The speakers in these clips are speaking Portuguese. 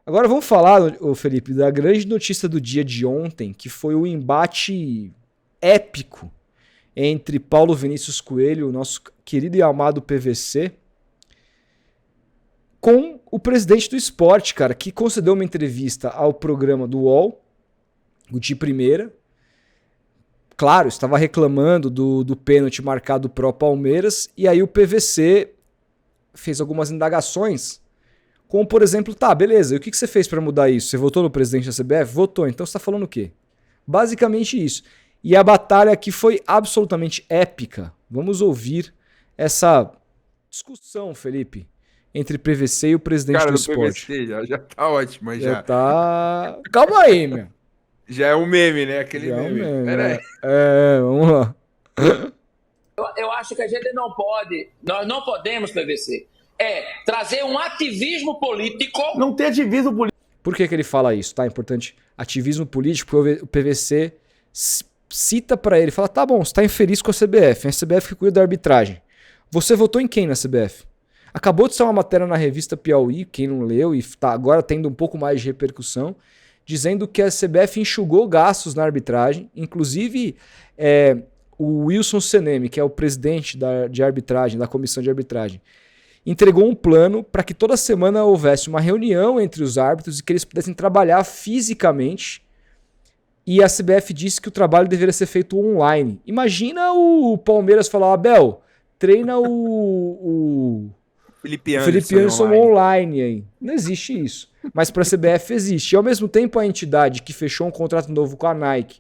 Agora vamos falar, ô Felipe, da grande notícia do dia de ontem, que foi o embate épico entre Paulo Vinícius Coelho, o nosso querido e amado PVC, com o presidente do esporte, cara, que concedeu uma entrevista ao programa do UOL, o de primeira. Claro, estava reclamando do pênalti marcado pro Palmeiras, e aí o PVC fez algumas indagações, como por exemplo, tá, beleza, e o que você fez para mudar isso? Você votou no presidente da CBF? Votou, então você tá falando o quê? Basicamente isso. E a batalha aqui foi absolutamente épica. Vamos ouvir essa discussão, Felipe, entre PVC e o presidente Cara, do do esporte. PVC já tá ótima, Já já. tá... Calma aí, meu. Já é um meme, né? Aquele Já é um meme. meme, Pera aí. né? Vamos lá. Eu acho que a gente não pode, nós não podemos, PVC, trazer um ativismo político. Não tem ativismo político. Por que ele fala isso, tá? É importante. Ativismo político, porque o PVC cita pra ele, fala, tá bom, você tá infeliz com a CBF, é a CBF que cuida da arbitragem. Você votou em quem na CBF? Acabou de sair uma matéria na revista Piauí, quem não leu, e tá agora tendo um pouco mais de repercussão, dizendo que a CBF enxugou gastos na arbitragem, inclusive o Wilson Seneme, que é o presidente de arbitragem, da comissão de arbitragem, entregou um plano para que toda semana houvesse uma reunião entre os árbitros e que eles pudessem trabalhar fisicamente. E a CBF disse que o trabalho deveria ser feito online. Imagina o Palmeiras falar, Abel, treina o Felipe Anderson online aí. Não existe isso. Mas para a CBF existe. E ao mesmo tempo a entidade que fechou um contrato novo com a Nike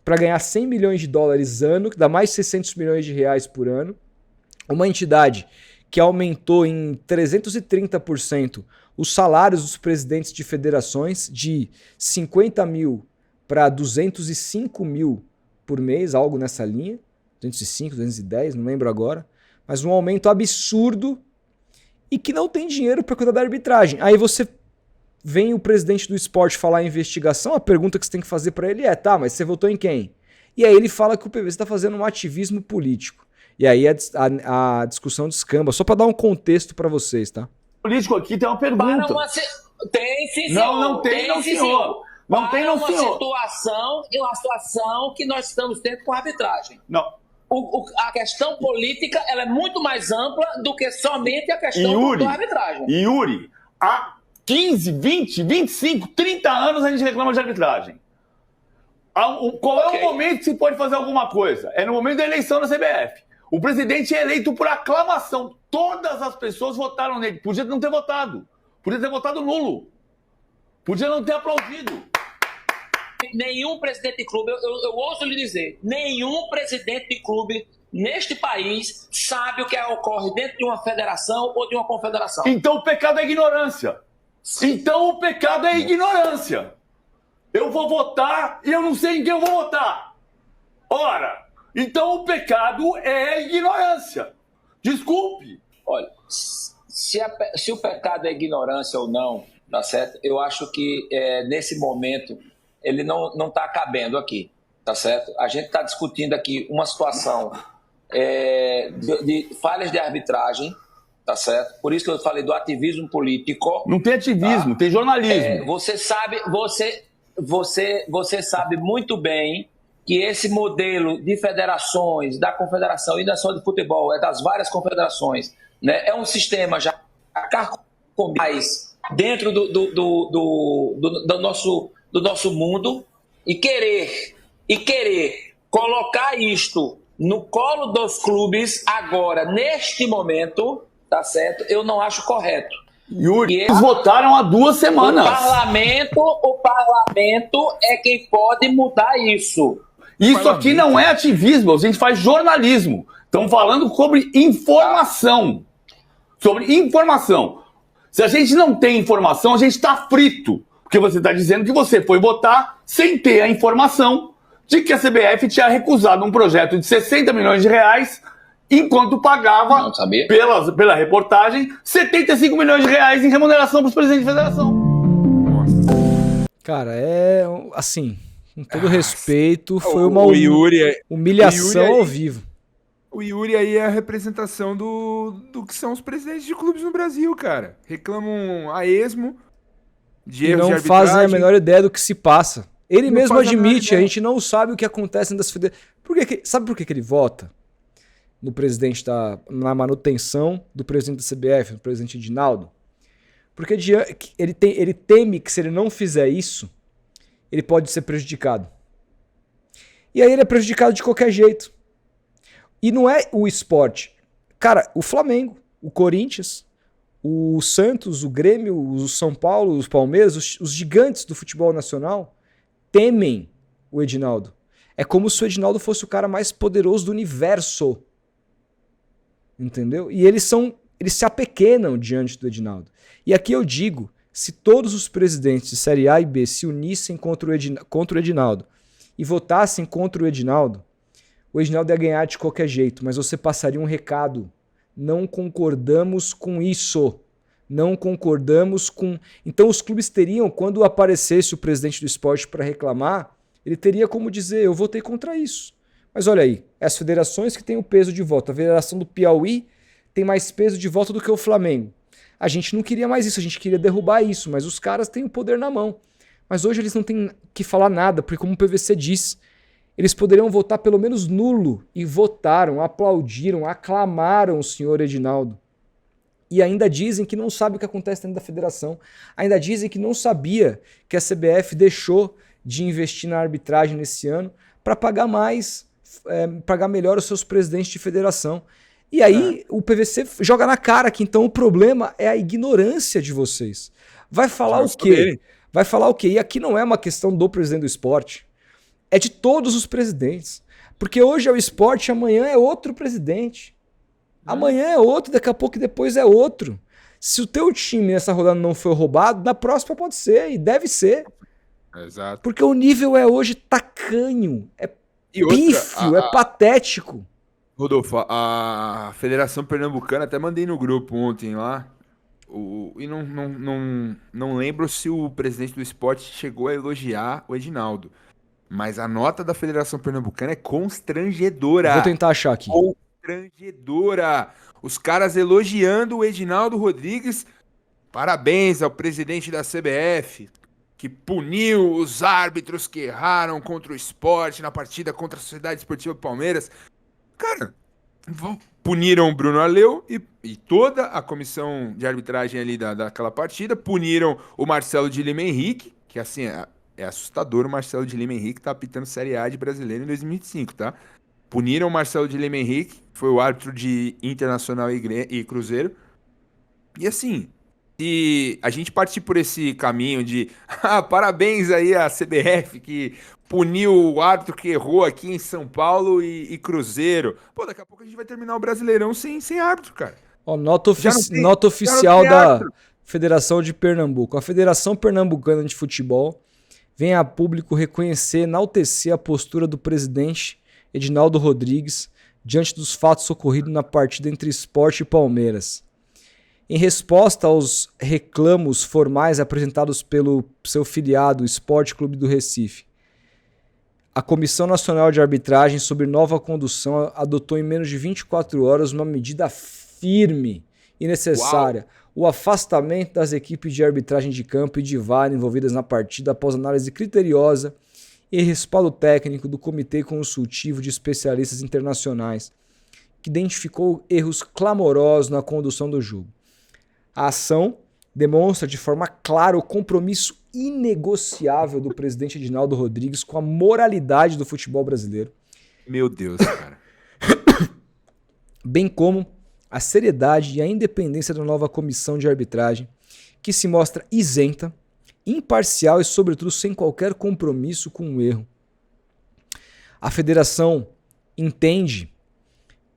para ganhar 100 milhões de dólares ano, que dá mais 600 milhões de reais por ano. Uma entidade que aumentou em 330% os salários dos presidentes de federações de 50 mil para 205 mil por mês, algo nessa linha. 205, 210, não lembro agora. Mas um aumento absurdo e que não tem dinheiro para cuidar da arbitragem. Aí você vem o presidente do esporte falar em investigação, a pergunta que você tem que fazer para ele é, tá, mas você votou em quem? E aí ele fala que o PVC está fazendo um ativismo político. E aí a discussão descamba, só para dar um contexto para vocês, tá? Político aqui tem uma pergunta. Tem, sim, senhor. Não tem, não, senhor. Não tem, não, senhor. Uma situação que nós estamos tendo com a arbitragem. Não. A questão política ela é muito mais ampla do que somente a questão da arbitragem. Yuri, há 15, 20, 25, 30 anos a gente reclama de arbitragem. Qual é o momento que se pode fazer alguma coisa? É no momento da eleição da CBF. O presidente é eleito por aclamação. Todas as pessoas votaram nele. Podia não ter votado. Podia ter votado nulo. Podia não ter aplaudido. Nenhum presidente de clube, eu ouso lhe dizer, nenhum presidente de clube neste país sabe o que ocorre dentro de uma federação ou de uma confederação. Então o pecado é ignorância. Então o pecado é ignorância. Eu vou votar e eu não sei em quem eu vou votar. Ora, então o pecado é ignorância. Desculpe. Olha, se o pecado é ignorância ou não, tá certo? Eu acho que nesse momento ele não está cabendo aqui, tá certo? A gente está discutindo aqui uma situação de falhas de arbitragem, tá certo? Por isso que eu falei do ativismo político. Não tem ativismo, tá? Tem jornalismo. Você sabe muito bem que esse modelo de federações, da confederação e não só de futebol, é das várias confederações, né? É um sistema já mais dentro do nosso mundo e querer colocar isto no colo dos clubes agora, neste momento, tá certo? Eu não acho correto. Yuri, eles votaram há 2 semanas. O parlamento é quem pode mudar isso. Isso aqui não é ativismo, a gente faz jornalismo. Estamos falando sobre informação. Sobre informação. Se a gente não tem informação, a gente está frito. Porque você está dizendo que você foi votar sem ter a informação de que a CBF tinha recusado um projeto de 60 milhões de reais, enquanto pagava, pela reportagem, 75 milhões de reais em remuneração para os presidentes de federação. Cara, assim, com todo respeito, foi uma humilhação ao vivo. O Yuri aí é a representação do que são os presidentes de clubes no Brasil, cara. Reclamam a esmo de E erros de não arbitragem. fazem a menor ideia do que se passa. Ele Não mesmo fazem a menor admite, a ideia. gente não sabe o que acontece das federações. Sabe por que ele vota no presidente na manutenção do presidente da CBF, do presidente Edinaldo? Porque ele teme que se ele não fizer isso, ele pode ser prejudicado. E aí ele é prejudicado de qualquer jeito. E não é o esporte. Cara, o Flamengo, o Corinthians, o Santos, o Grêmio, o São Paulo, os Palmeiras, os gigantes do futebol nacional temem o Edinaldo. É como se o Edinaldo fosse o cara mais poderoso do universo. Entendeu? E eles se apequenam diante do Edinaldo. E aqui eu digo, se todos os presidentes de Série A e B se unissem contra o Edinaldo e votassem contra o Edinaldo ia ganhar de qualquer jeito, mas você passaria um recado. Não concordamos com isso. Não concordamos com... Então os clubes teriam, quando aparecesse o presidente do esporte para reclamar, ele teria como dizer, eu votei contra isso. Mas olha aí, as federações que têm o peso de voto, a Federação do Piauí tem mais peso de voto do que o Flamengo. A gente não queria mais isso, a gente queria derrubar isso, mas os caras têm o poder na mão. Mas hoje eles não têm que falar nada, porque como o PVC diz, eles poderiam votar pelo menos nulo, e votaram, aplaudiram, aclamaram o senhor Edinaldo. E ainda dizem que não sabe o que acontece dentro da federação. Ainda dizem que não sabia que a CBF deixou de investir na arbitragem nesse ano para pagar pagar melhor os seus presidentes de federação. E aí o PVC joga na cara que então o problema é a ignorância de vocês. Vai falar o quê? Vai falar o quê? E aqui não é uma questão do presidente do esporte. É de todos os presidentes. Porque hoje é o esporte, amanhã é outro presidente. Amanhã é outro, daqui a pouco depois é outro. Se o teu time nessa rodada não foi roubado, na próxima pode ser, e deve ser. Exato. Porque o nível é hoje tacanho, é pífio, é patético. Rodolfo, a Federação Pernambucana, até mandei no grupo ontem lá, e não lembro se o presidente do esporte chegou a elogiar o Edinaldo. Mas a nota da Federação Pernambucana é constrangedora. Vou tentar achar aqui. Constrangedora. Os caras elogiando o Edinaldo Rodrigues. Parabéns ao presidente da CBF, que puniu os árbitros que erraram contra o esporte na partida contra a Sociedade Esportiva Palmeiras. Cara, puniram o Bruno Aleu e toda a comissão de arbitragem ali daquela partida. Puniram o Marcelo de Lima Henrique, que assim... É assustador o Marcelo de Lima Henrique tá apitando Série A de Brasileiro em 2025, tá? Puniram o Marcelo de Lima Henrique, que foi o árbitro de Internacional e Cruzeiro. E assim, se a gente partir por esse caminho de parabéns aí à CBF que puniu o árbitro que errou aqui em São Paulo e Cruzeiro. Pô, daqui a pouco a gente vai terminar o Brasileirão sem árbitro, cara. Ó, nota oficial da Federação de Pernambuco. A Federação Pernambucana de Futebol vem a público reconhecer e enaltecer a postura do presidente Edinaldo Rodrigues diante dos fatos ocorridos na partida entre Sport e Palmeiras. Em resposta aos reclamos formais apresentados pelo seu filiado Sport Clube do Recife, a Comissão Nacional de Arbitragem, sob nova condução, adotou em menos de 24 horas uma medida firme e necessária. O afastamento das equipes de arbitragem de campo e de VAR envolvidas na partida após análise criteriosa e respaldo técnico do Comitê Consultivo de Especialistas Internacionais, que identificou erros clamorosos na condução do jogo. A ação demonstra de forma clara o compromisso inegociável do presidente Edinaldo Rodrigues com a moralidade do futebol brasileiro. Meu Deus, cara. Bem como a seriedade e a independência da nova comissão de arbitragem, que se mostra isenta, imparcial e, sobretudo, sem qualquer compromisso com o erro. A federação entende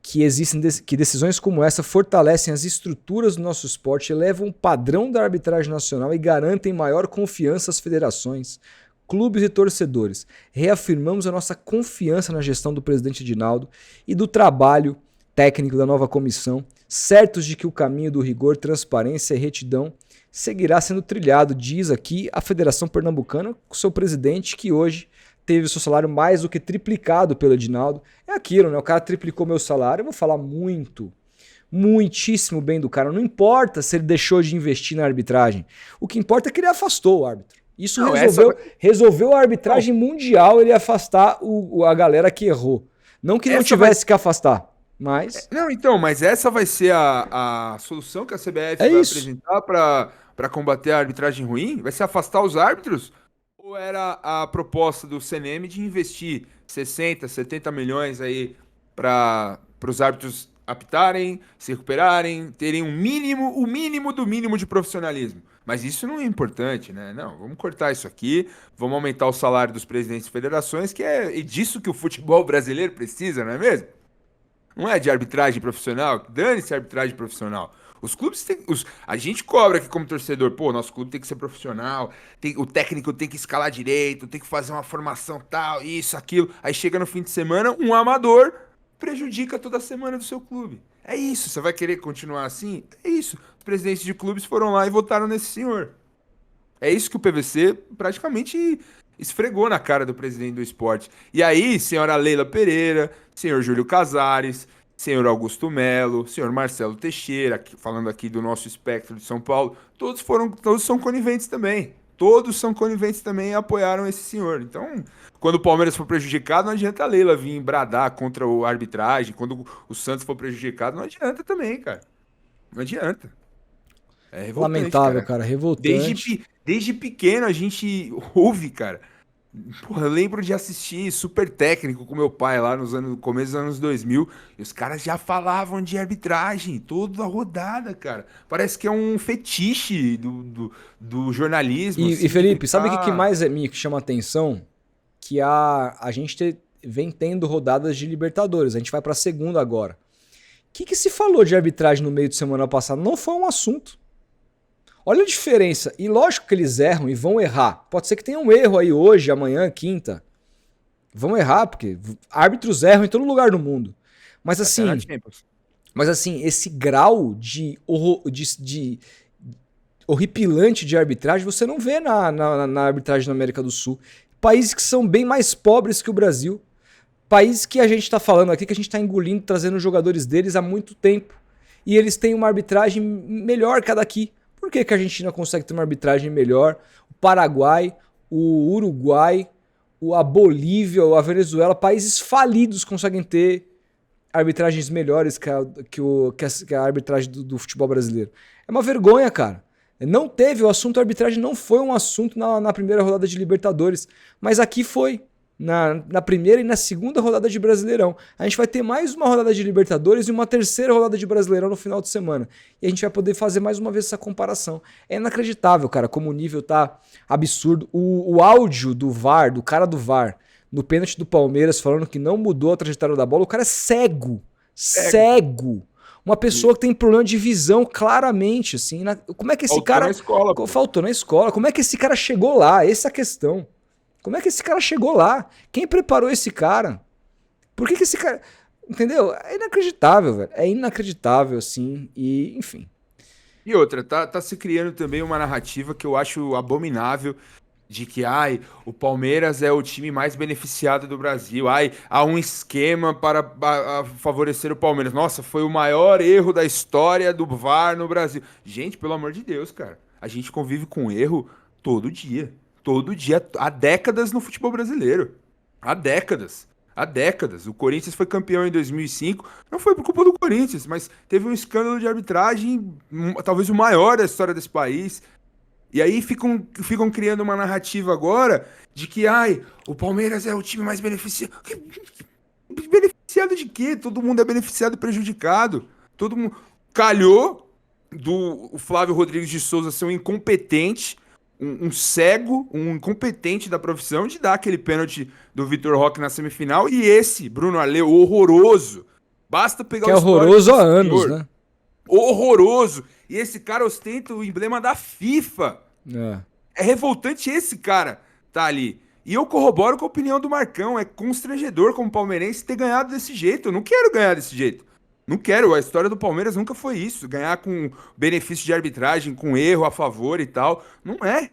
que decisões como essa fortalecem as estruturas do nosso esporte, elevam o padrão da arbitragem nacional e garantem maior confiança às federações, clubes e torcedores. Reafirmamos a nossa confiança na gestão do presidente Edinaldo e do trabalho técnico da nova comissão, certos de que o caminho do rigor, transparência e retidão seguirá sendo trilhado, diz aqui a Federação Pernambucana, com seu presidente, que hoje teve o seu salário mais do que triplicado pelo Edinaldo. É aquilo, né? O cara triplicou meu salário, eu vou falar muito muitíssimo bem do cara. Não importa se ele deixou de investir na arbitragem. O que importa é que ele afastou o árbitro. Isso Não, resolveu a arbitragem mundial, ele afastar a galera que errou. Não que não tivesse que afastar, mas... Não, então, mas essa vai ser a solução que a CBF vai apresentar para combater a arbitragem ruim? Vai ser afastar os árbitros? Ou era a proposta do CNM de investir 60, 70 milhões aí para os árbitros apitarem, se recuperarem, terem o mínimo do mínimo de profissionalismo? Mas isso não é importante, né? Não, vamos cortar isso aqui, vamos aumentar o salário dos presidentes de federações, que é disso que o futebol brasileiro precisa, não é mesmo? Não é de arbitragem profissional, dane-se a arbitragem profissional. Os clubes têm. A gente cobra aqui como torcedor, pô, nosso clube tem que ser profissional, o técnico tem que escalar direito, tem que fazer uma formação tal, isso, aquilo. Aí chega no fim de semana, um amador prejudica toda a semana do seu clube. É isso, você vai querer continuar assim? É isso. Os presidentes de clubes foram lá e votaram nesse senhor. É isso que o PVC praticamente esfregou na cara do presidente do esporte. E aí, senhora Leila Pereira, senhor Júlio Casares, senhor Augusto Melo, senhor Marcelo Teixeira, falando aqui do nosso espectro de São Paulo, todos são coniventes também. Todos são coniventes também e apoiaram esse senhor. Então, quando o Palmeiras for prejudicado, não adianta a Leila vir bradar contra a arbitragem. Quando o Santos for prejudicado, não adianta também, cara. Não adianta. É revoltante, lamentável, cara, revoltante. Desde pequeno a gente ouve, cara. Porra, eu lembro de assistir Super Técnico com meu pai lá no começo dos anos 2000 e os caras já falavam de arbitragem toda a rodada, cara. Parece que é um fetiche do jornalismo. E assim, Felipe, sabe o que mais me chama a atenção? Que a gente vem tendo rodadas de Libertadores. A gente vai pra segunda agora. O que se falou de arbitragem no meio de semana passada? Não foi um assunto. Olha a diferença. E lógico que eles erram e vão errar. Pode ser que tenha um erro aí hoje, amanhã, quinta. Vão errar, porque árbitros erram em todo lugar do mundo. Mas assim, esse grau de horripilante de arbitragem você não vê na arbitragem na América do Sul. Países que são bem mais pobres que o Brasil. Países que a gente está falando aqui, que a gente está engolindo, trazendo os jogadores deles há muito tempo. E eles têm uma arbitragem melhor que a daqui. Por que a Argentina consegue ter uma arbitragem melhor? O Paraguai, o Uruguai, a Bolívia, a Venezuela, países falidos conseguem ter arbitragens melhores que a arbitragem do futebol brasileiro. É uma vergonha, cara. Não teve, o assunto arbitragem não foi um assunto na primeira rodada de Libertadores, mas aqui foi. Na primeira e na segunda rodada de Brasileirão. A gente vai ter mais uma rodada de Libertadores e uma terceira rodada de Brasileirão no final de semana. E a gente vai poder fazer mais uma vez essa comparação. É inacreditável, cara, como o nível tá absurdo. O áudio do VAR, do cara do VAR, no pênalti do Palmeiras, falando que não mudou a trajetória da bola, o cara é cego. Cego. Uma pessoa que tem problema de visão, claramente, assim. Como é que esse cara... Faltou na escola. Como é que esse cara chegou lá? Essa é a questão. Como é que esse cara chegou lá? Quem preparou esse cara? Por que esse cara... Entendeu? É inacreditável, velho. É inacreditável, assim. E, enfim. E outra, tá se criando também uma narrativa que eu acho abominável de que, o Palmeiras é o time mais beneficiado do Brasil. Há um esquema para favorecer o Palmeiras. Nossa, foi o maior erro da história do VAR no Brasil. Gente, pelo amor de Deus, cara. A gente convive com erro todo dia. Todo dia, há décadas no futebol brasileiro. Há décadas. O Corinthians foi campeão em 2005. Não foi por culpa do Corinthians, mas teve um escândalo de arbitragem, talvez o maior da história desse país. E aí ficam criando uma narrativa agora de que, o Palmeiras é o time mais beneficiado. Beneficiado de quê? Todo mundo é beneficiado e prejudicado. Todo mundo... Calhou o Flávio Rodrigues de Souza ser um incompetente, um cego, um incompetente da profissão, de dar aquele pênalti do Vitor Roque na semifinal, e esse Bruno Aleu, horroroso. Basta pegar que é horroroso há anos, né? Horroroso. E esse cara ostenta o emblema da FIFA. É revoltante esse cara tá ali. E eu corroboro com a opinião do Marcão. É constrangedor como palmeirense ter ganhado desse jeito. Eu não quero ganhar desse jeito. Não quero. A história do Palmeiras nunca foi isso. Ganhar com benefício de arbitragem, com erro a favor e tal. Não é.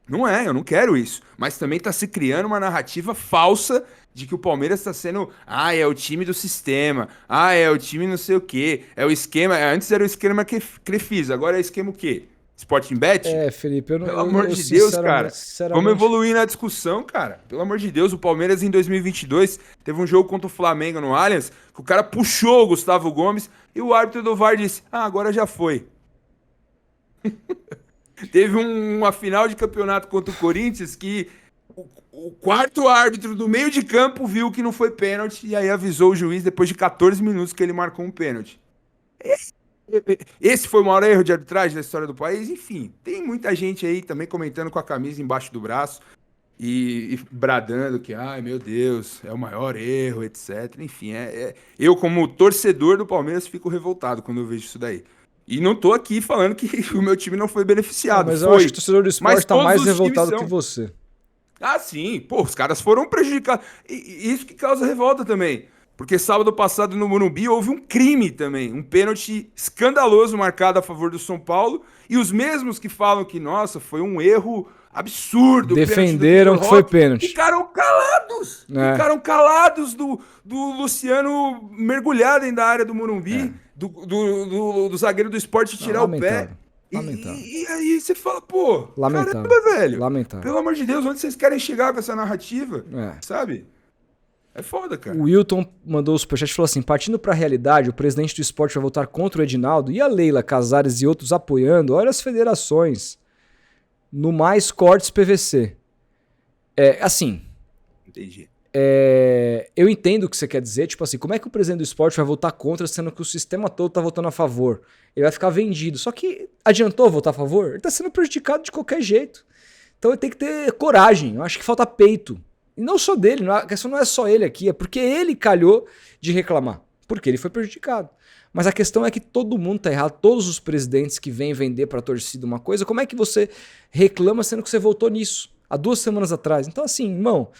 Não é, eu não quero isso. Mas também tá se criando uma narrativa falsa de que o Palmeiras tá sendo. Ah, é o time do sistema. Ah, é o time não sei o quê. É o esquema. Antes era o esquema Crefisa, agora é o esquema o quê? Sporting Bet? Felipe, eu não. Pelo amor eu de Deus, cara. sinceramente- Vamos evoluir na discussão, cara. Pelo amor de Deus, o Palmeiras em 2022 teve um jogo contra o Flamengo no Allianz que o cara puxou o Gustavo Gomes e o árbitro do VAR disse: Ah, agora já foi. Teve uma final de campeonato contra o Corinthians que o quarto árbitro do meio de campo viu que não foi pênalti e aí avisou o juiz depois de 14 minutos que ele marcou um pênalti. Esse foi o maior erro de arbitragem da história do país. Enfim, tem muita gente aí também comentando com a camisa embaixo do braço e bradando que, ai meu Deus, é o maior erro, etc. Enfim, eu como torcedor do Palmeiras fico revoltado quando eu vejo isso daí. E não tô aqui falando que o meu time não foi beneficiado. Mas foi. eu acho que o torcedor do esporte tá todos mais os revoltado times que são. você. Ah, sim. Pô, os caras foram prejudicados. E isso que causa revolta também. Porque sábado passado no Morumbi houve um crime também. Um pênalti escandaloso marcado a favor do São Paulo. E os mesmos que falam que, nossa, foi um erro absurdo. Defenderam o que foi Roque, pênalti. Ficaram calados. É. Ficaram calados do Luciano mergulhado dentro da área do Morumbi. Do zagueiro do Sport tirar o pé. Lamentável. E aí você fala, pô, Lamentável. caramba, velho. Lamentável. Pelo amor de Deus, onde vocês querem chegar com essa narrativa? É. Sabe? É foda, cara. O Wilton mandou o superchat e falou assim: partindo pra realidade, o presidente do esporte vai votar contra o Edinaldo e a Leila Casares e outros apoiando. Olha as federações. No mais cortes PVC. Assim. Entendi. Eu entendo o que você quer dizer. Tipo assim, como é que o presidente do esporte vai votar contra, sendo que o sistema todo tá votando a favor? Ele vai ficar vendido. Só que adiantou votar a favor? Ele tá sendo prejudicado de qualquer jeito. Então ele tem que ter coragem. Eu acho que falta peito. E não só dele, a questão não é só ele aqui, é porque ele calhou de reclamar, porque ele foi prejudicado. Mas a questão é que todo mundo tá errado, todos os presidentes que vêm vender pra torcida uma coisa, como é que você reclama sendo que você votou nisso há 2 semanas atrás? Então assim, irmão,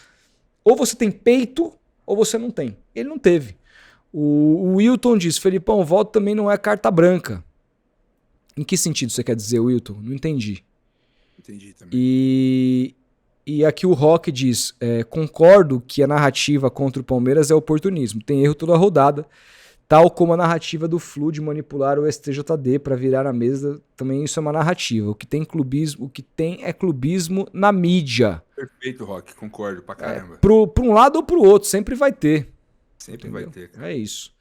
ou você tem peito ou você não tem. Ele não teve. O Wilton diz, Felipão, voto também não é carta branca. Em que sentido você quer dizer, Wilton? Não entendi. Entendi também. E aqui o Rock diz, concordo que a narrativa contra o Palmeiras é oportunismo, tem erro toda a rodada, tal como a narrativa do Flu de manipular o STJD para virar a mesa, também isso é uma narrativa. O que tem é clubismo na mídia. Perfeito, Rock, concordo pra caramba. Pra um lado ou pro outro, sempre vai ter. Sempre vai ter, cara. É isso.